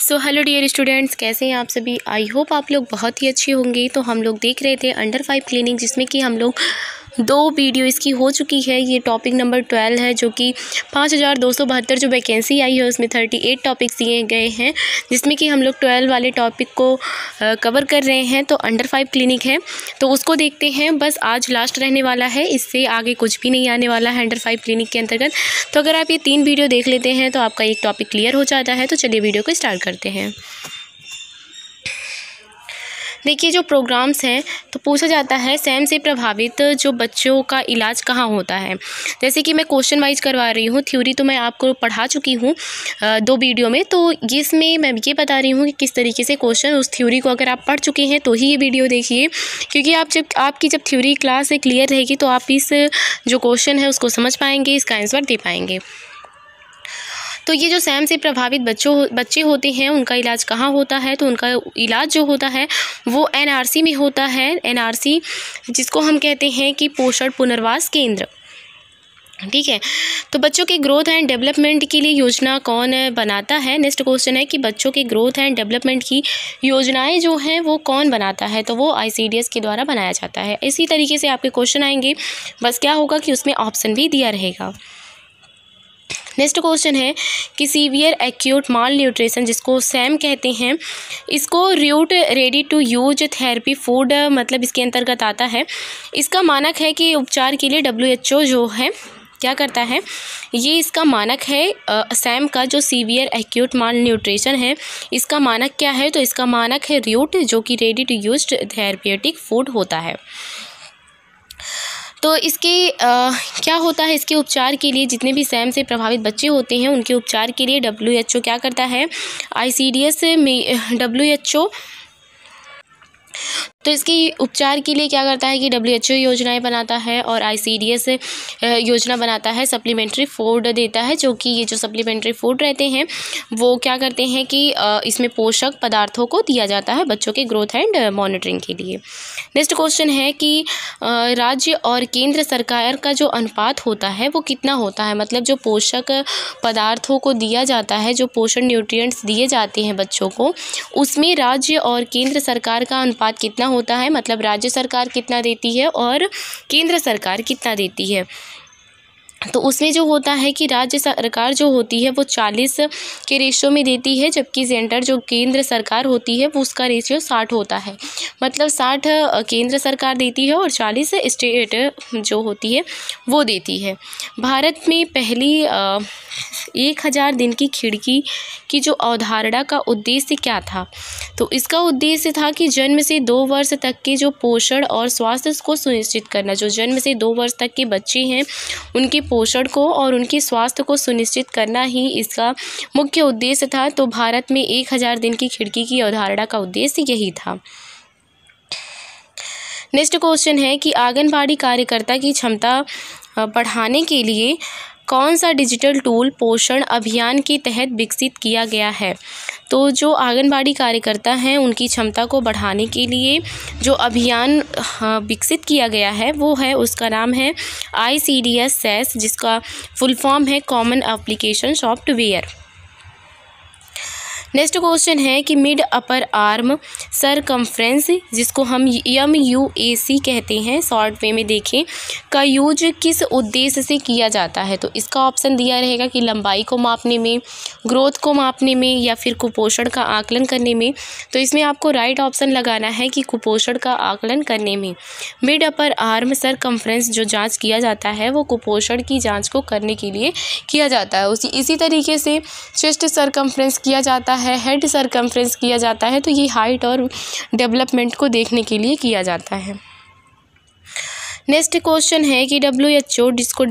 So hello dear students, कैसे हैं आप सभी। आई होप आप लोग बहुत ही अच्छे होंगे। तो हम लोग देख रहे थे अंडर 5 क्लीनिंग, जिसमें कि हम लोग 2 वीडियो इसकी हो चुकी है। ये टॉपिक नंबर 12 है, जो कि 5272 जो वैकेंसी आई है उसमें 38 टॉपिक्स दिए गए हैं, जिसमें कि हम लोग 12 वाले टॉपिक को कवर कर रहे हैं। तो अंडर 5 क्लिनिक है, तो उसको देखते हैं। बस आज लास्ट रहने वाला है, इससे आगे कुछ भी नहीं आने वाला है अंडर 5 क्लिनिक के अंतर्गत। तो अगर आप ये 3 वीडियो देख लेते हैं तो आपका एक टॉपिक क्लियर हो जाता है। तो चलिए वीडियो को स्टार्ट करते हैं। देखिए, जो प्रोग्राम्स हैं तो पूछा जाता है सैम से प्रभावित जो बच्चों का इलाज कहाँ होता है। जैसे कि मैं क्वेश्चन वाइज करवा रही हूँ, थ्योरी तो मैं आपको पढ़ा चुकी हूँ 2 वीडियो में। तो इसमें मैं ये बता रही हूँ कि किस तरीके से क्वेश्चन, उस थ्योरी को अगर आप पढ़ चुके हैं तो ही ये वीडियो देखिए, क्योंकि आपकी जब थ्योरी क्लास क्लियर रहेगी तो आप इस जो क्वेश्चन है उसको समझ पाएंगे, इसका आंसर दे पाएंगे। तो ये जो सैम से प्रभावित बच्चे होते हैं, उनका इलाज कहाँ होता है। तो उनका इलाज जो होता है वो एनआरसी में होता है। एनआरसी जिसको हम कहते हैं कि पोषण पुनर्वास केंद्र, ठीक है। तो बच्चों के ग्रोथ एंड डेवलपमेंट के लिए योजना कौन बनाता है। नेक्स्ट क्वेश्चन है कि बच्चों के ग्रोथ एंड डेवलपमेंट की योजनाएं जो हैं वो कौन बनाता है। तो वो आईसीडीएस के द्वारा बनाया जाता है। इसी तरीके से आपके क्वेश्चन आएंगे, बस क्या होगा कि उसमें ऑप्शन भी दिया रहेगा। नेक्स्ट क्वेश्चन है कि सीवियर एक्यूट माल न्यूट्रिशन, जिसको सैम कहते हैं, इसको root ready to use therapy food मतलब इसके अंतर्गत आता है। इसका मानक है कि उपचार के लिए WHO जो है क्या करता है, ये इसका मानक है सैम का जो सीवियर एक्यूट माल न्यूट्रिशन है, इसका मानक क्या है। तो इसका मानक है रूट, जो कि ready to use therapeutic food होता है। तो इसके क्या होता है, इसके उपचार के लिए जितने भी सैम से प्रभावित बच्चे होते हैं उनके उपचार के लिए WHO क्या करता है, आईसीडीएस में WHO तो इसकी उपचार के लिए क्या करता है कि WHO योजनाएं बनाता है और आईसीडीएस योजना बनाता है, सप्लीमेंट्री फूड देता है। जो कि ये जो सप्लीमेंट्री फूड रहते हैं वो क्या करते हैं कि इसमें पोषक पदार्थों को दिया जाता है बच्चों के ग्रोथ एंड मॉनिटरिंग के लिए। नेक्स्ट क्वेश्चन है कि राज्य और केंद्र सरकार का जो अनुपात होता है वो कितना होता है। मतलब जो पोषक पदार्थों को दिया जाता है, जो पोषण न्यूट्रिएंट्स दिए जाते हैं बच्चों को, उसमें राज्य और केंद्र सरकार का अनुपात कितना होता है। मतलब राज्य सरकार कितना देती है और केंद्र सरकार कितना देती है। तो उसमें जो होता है कि राज्य सरकार जो होती है वो 40 के रेशियो में देती है, जबकि सेंटर जो केंद्र सरकार होती है वो उसका रेशियो 60 होता है। मतलब 60 केंद्र सरकार देती है और 40 स्टेट जो होती है वो देती है। भारत में पहली 1000 दिन की खिड़की की जो अवधारणा का उद्देश्य क्या था। तो इसका उद्देश्य था कि जन्म से 2 वर्ष तक के जो पोषण और स्वास्थ्य को सुनिश्चित करना। जो जन्म से 2 वर्ष तक के बच्चे हैं उनके पोषण को और उनके स्वास्थ्य को सुनिश्चित करना ही इसका मुख्य उद्देश्य था। तो भारत में 1000 दिन की खिड़की की अवधारणा का उद्देश्य यही था। नेक्स्ट क्वेश्चन है कि आंगनबाड़ी कार्यकर्ता की क्षमता बढ़ाने के लिए कौन सा डिजिटल टूल पोषण अभियान के तहत विकसित किया गया है। तो जो आंगनबाड़ी कार्यकर्ता हैं उनकी क्षमता को बढ़ाने के लिए जो अभियान विकसित किया गया है वो है, उसका नाम है ICDS-SAS, जिसका फुल फॉर्म है common application software. Next question है कि मिड अपर आर्म सरकमफ्रेंस, जिसको हम MUAC कहते हैं शॉर्ट वे में देखें, का यूज किस उद्देश्य से किया जाता है। तो इसका ऑप्शन दिया रहेगा कि लंबाई को मापने में, ग्रोथ को मापने में, या फिर कुपोषण का आकलन करने में। तो इसमें आपको राइट ऑप्शन लगाना है कि कुपोषण का आकलन करने में। मिड अपर आर्म सरकमफ्रेंस जो जाँच किया जाता है वो कुपोषण की जाँच को करने के लिए किया जाता है। इसी तरीके से चेस्ट सरकमफ्रेंस किया जाता है, हेड सरकमफ्रेंस किया जाता है। तो ये हाइट और डेवलपमेंट को देखने के लिए किया जाता है। नेक्स्ट क्वेश्चन है कि WHO, जिसको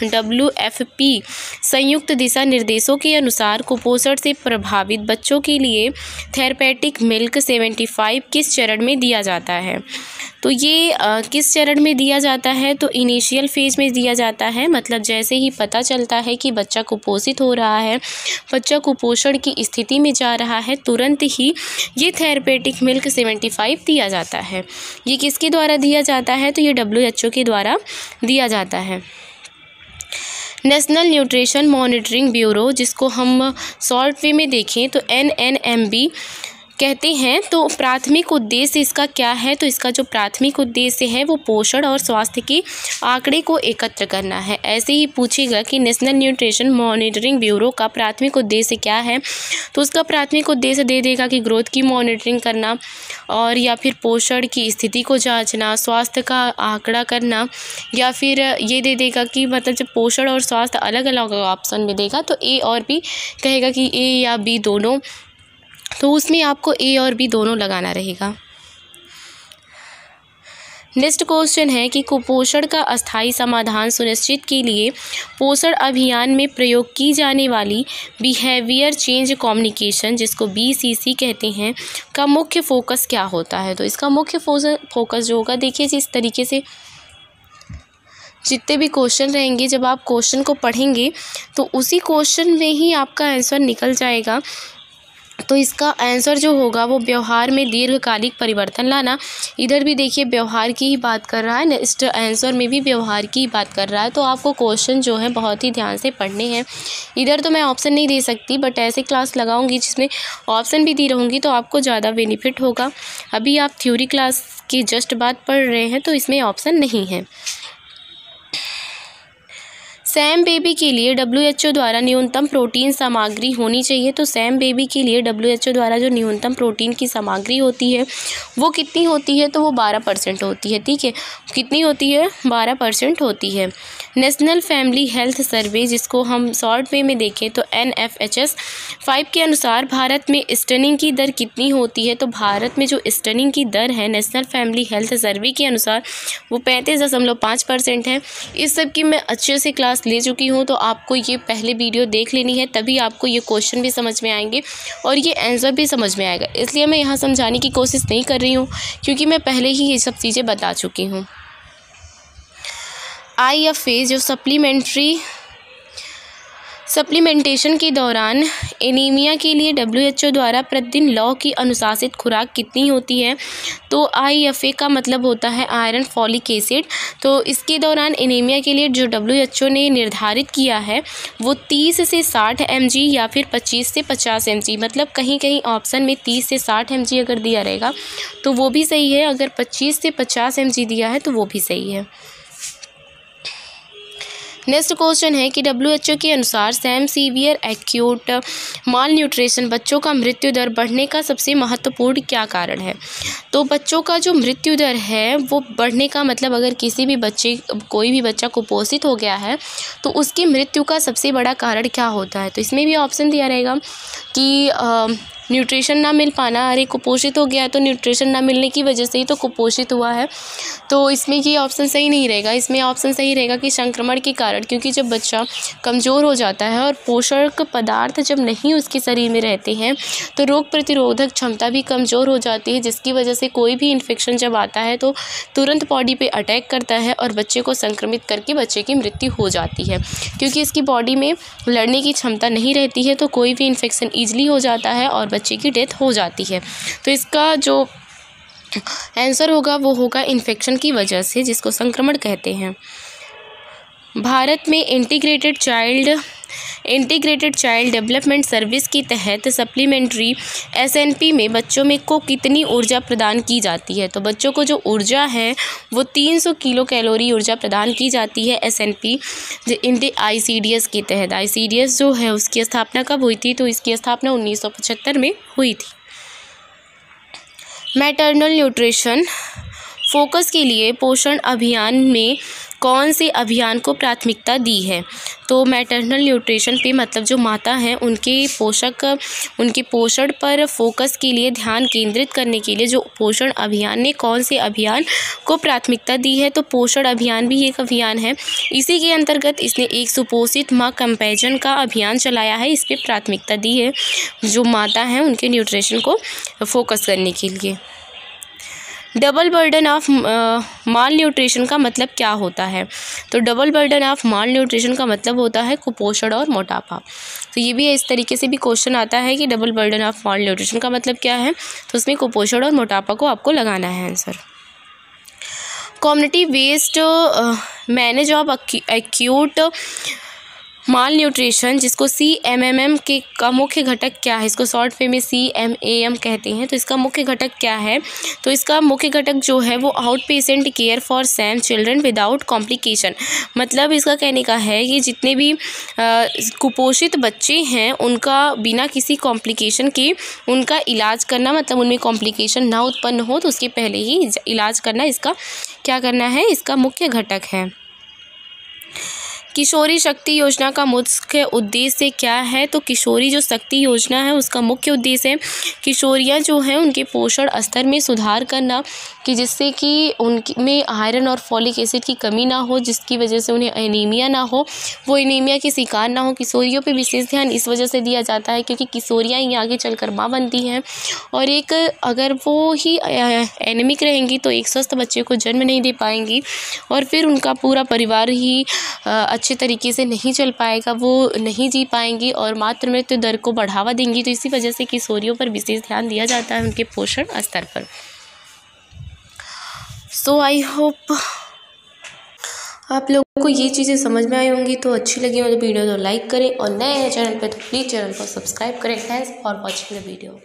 WFP संयुक्त दिशा निर्देशों के अनुसार कुपोषण से प्रभावित बच्चों के लिए थेरेपेटिक मिल्क 75 किस चरण में दिया जाता है। तो ये किस चरण में दिया जाता है। तो इनिशियल फेज में दिया जाता है। मतलब जैसे ही पता चलता है कि बच्चा कुपोषित हो रहा है, बच्चा कुपोषण की स्थिति में जा रहा है, तुरंत ही ये थेरेपेटिक मिल्क 75 दिया जाता है। ये किसके द्वारा दिया जाता है। तो ये WHO के द्वारा दिया जाता है। नेशनल न्यूट्रिशन मॉनिटरिंग ब्यूरो, जिसको हम शॉर्ट वे में देखें तो NNMB कहते हैं। तो प्राथमिक उद्देश्य इसका क्या है? तो इसका जो प्राथमिक उद्देश्य है वो पोषण और स्वास्थ्य के आंकड़े को एकत्र करना है। ऐसे ही पूछेगा कि नेशनल न्यूट्रिशन मॉनिटरिंग ब्यूरो का प्राथमिक उद्देश्य क्या है, तो उसका प्राथमिक उद्देश्य दे देगा कि ग्रोथ की मॉनिटरिंग करना और या फिर पोषण की स्थिति को जांचना, स्वास्थ्य का आंकड़ा करना, या फिर ये दे देगा कि मतलब जब पोषण और स्वास्थ्य अलग अलग ऑप्शन में देगा तो A और B कहेगा कि A या B दोनों, तो उसमें आपको A और B दोनों लगाना रहेगा। नेक्स्ट क्वेश्चन है कि कुपोषण का अस्थायी समाधान सुनिश्चित के लिए पोषण अभियान में प्रयोग की जाने वाली बिहेवियर चेंज कम्युनिकेशन, जिसको BCC कहते हैं, का मुख्य फोकस क्या होता है? तो इसका मुख्य फोकस जो होगा, देखिए जिस तरीके से जितने भी क्वेश्चन रहेंगे, जब आप क्वेश्चन को पढ़ेंगे तो उसी क्वेश्चन में ही आपका आंसर निकल जाएगा। तो इसका आंसर जो होगा वो व्यवहार में दीर्घकालिक परिवर्तन लाना। इधर भी देखिए व्यवहार की ही बात कर रहा है, नेक्स्ट आंसर में भी व्यवहार की ही बात कर रहा है। तो आपको क्वेश्चन जो है बहुत ही ध्यान से पढ़ने हैं। इधर तो मैं ऑप्शन नहीं दे सकती, बट ऐसे क्लास लगाऊंगी जिसमें ऑप्शन भी दी रहूँगी तो आपको ज़्यादा बेनिफिट होगा। अभी आप थ्योरी क्लास की जस्ट बात पढ़ रहे हैं तो इसमें ऑप्शन नहीं है। सैम बेबी के लिए WHO द्वारा न्यूनतम प्रोटीन सामग्री होनी चाहिए। तो सैम बेबी के लिए WHO द्वारा जो न्यूनतम प्रोटीन की सामग्री होती है वो कितनी होती है? तो वो 12% होती है। ठीक है, कितनी होती है? 12% होती है। नेशनल फैमिली हेल्थ सर्वे, जिसको हम शॉर्ट वे में देखें तो NFHS 5 के अनुसार भारत में स्टनिंग की दर कितनी होती है? तो भारत में जो स्टनिंग की दर है नेशनल फैमिली हेल्थ सर्वे के अनुसार वो 35.5% है। इस सब की मैं अच्छे से क्लास ले चुकी हूँ, तो आपको ये पहले वीडियो देख लेनी है, तभी आपको ये क्वेश्चन भी समझ में आएंगे और ये आंसर भी समझ में आएगा। इसलिए मैं यहाँ समझाने की कोशिश नहीं कर रही हूँ, क्योंकि मैं पहले ही ये सब चीज़ें बता चुकी हूँ। IFA जो सप्लीमेंटेशन के दौरान एनीमिया के लिए WHO द्वारा प्रतिदिन लौ की अनुशासित खुराक कितनी होती है? तो IFA का मतलब होता है आयरन फॉलिक एसिड। तो इसके दौरान एनीमिया के लिए जो WHO ने निर्धारित किया है वो 30 से 60 mg या फिर 25 से 50 mg, मतलब कहीं कहीं ऑप्शन में 30 से 60 mg अगर दिया रहेगा तो वो भी सही है, अगर 25 से 50 mg दिया है तो वो भी सही है। नेक्स्ट क्वेश्चन है कि WHO के अनुसार सैम सीवियर एक्यूट माल न्यूट्रिशन बच्चों का मृत्यु दर बढ़ने का सबसे महत्वपूर्ण क्या कारण है? तो बच्चों का जो मृत्यु दर है वो बढ़ने का मतलब, अगर कोई भी बच्चा कुपोषित हो गया है तो उसकी मृत्यु का सबसे बड़ा कारण क्या होता है? तो इसमें भी ऑप्शन दिया रहेगा कि न्यूट्रिशन ना मिल पाना, अरे कुपोषित हो गया है तो न्यूट्रिशन ना मिलने की वजह से ही तो कुपोषित हुआ है, तो इसमें ये ऑप्शन सही नहीं रहेगा। इसमें ऑप्शन सही रहेगा कि संक्रमण के कारण, क्योंकि जब बच्चा कमज़ोर हो जाता है और पोषक पदार्थ जब नहीं उसके शरीर में रहते हैं तो रोग प्रतिरोधक क्षमता भी कमज़ोर हो जाती है, जिसकी वजह से कोई भी इन्फेक्शन जब आता है तो तुरंत बॉडी पर अटैक करता है और बच्चे को संक्रमित करके बच्चे की मृत्यु हो जाती है। क्योंकि इसकी बॉडी में लड़ने की क्षमता नहीं रहती है तो कोई भी इन्फेक्शन ईजिली हो जाता है और बच्चे की डेथ हो जाती है। तो इसका जो आंसर होगा वो होगा इन्फेक्शन की वजह से, जिसको संक्रमण कहते हैं। भारत में इंटीग्रेटेड चाइल्ड डेवलपमेंट सर्विस के तहत सप्लीमेंट्री SNP में बच्चों में को कितनी ऊर्जा प्रदान की जाती है? तो बच्चों को जो ऊर्जा है वो 300 किलो कैलोरी ऊर्जा प्रदान की जाती है SNP ICDS के तहत। ICDS जो है उसकी स्थापना कब हुई थी? तो इसकी स्थापना 1975 में हुई थी। मैटरनल न्यूट्रिशन फोकस के लिए पोषण अभियान में कौन से अभियान को प्राथमिकता दी है? तो मैटरनल न्यूट्रिशन पे मतलब जो माता हैं उनके पोषण पर फोकस के लिए ध्यान केंद्रित करने के लिए जो पोषण अभियान ने कौन से अभियान को प्राथमिकता दी है? तो पोषण अभियान भी एक अभियान है। इसी के अंतर्गत इसने एक सुपोषित माँ कंपैरिजन का अभियान चलाया है, इस पर प्राथमिकता दी है जो माता हैं उनके न्यूट्रिशन को फोकस करने के लिए। Double burden of mall nutrition का मतलब क्या होता है? तो double burden of mall nutrition का मतलब होता है कुपोषण और मोटापा। तो ये भी इस तरीके से भी क्वेश्चन आता है कि double burden of mall nutrition का मतलब क्या है, तो उसमें कुपोषण और मोटापा को आपको लगाना है answer. Community based manage of acute malnutrition, जिसको CMMM के का मुख्य घटक क्या है, इसको शॉर्ट फॉर्म में CMAM कहते हैं। तो इसका मुख्य घटक क्या है, तो इसका मुख्य घटक जो है वो out patient care for Sam children without complication. मतलब इसका कहने का है कि जितने भी कुपोषित बच्चे हैं उनका बिना किसी कॉम्प्लिकेशन के उनका इलाज करना, मतलब उनमें कॉम्प्लिकेशन ना उत्पन्न हो तो उसके पहले ही इलाज करना, इसका क्या करना है, इसका मुख्य घटक है। किशोरी शक्ति योजना का मुख्य उद्देश्य क्या है, तो किशोरी जो शक्ति योजना है उसका मुख्य उद्देश्य है किशोरियाँ जो हैं उनके पोषण स्तर में सुधार करना, कि जिससे कि उनमें आयरन और फॉलिक एसिड की कमी ना हो, जिसकी वजह से उन्हें एनीमिया ना हो, वो एनीमिया के शिकार ना हो। किशोरियों पे विशेष ध्यान इस वजह से दिया जाता है क्योंकि किशोरियाँ ही आगे चलकर माँ बनती हैं, और एक अगर वो ही एनीमिक रहेंगी तो एक स्वस्थ बच्चे को जन्म नहीं दे पाएंगी, और फिर उनका पूरा परिवार ही अच्छे तरीके से नहीं चल पाएगा, वो नहीं जी पाएंगी और मातृ मृत्यु दर को बढ़ावा देंगी। तो इसी वजह से किशोरियों पर विशेष ध्यान दिया जाता है उनके पोषण स्तर पर। सो आई होप आप लोगों को ये चीज़ें समझ में आई होंगी। तो अच्छी लगी हो तो वीडियो तो लाइक करें, और नए हैं चैनल पर तो प्लीज़ चैनल को सब्सक्राइब करें। Thanks for watching the video.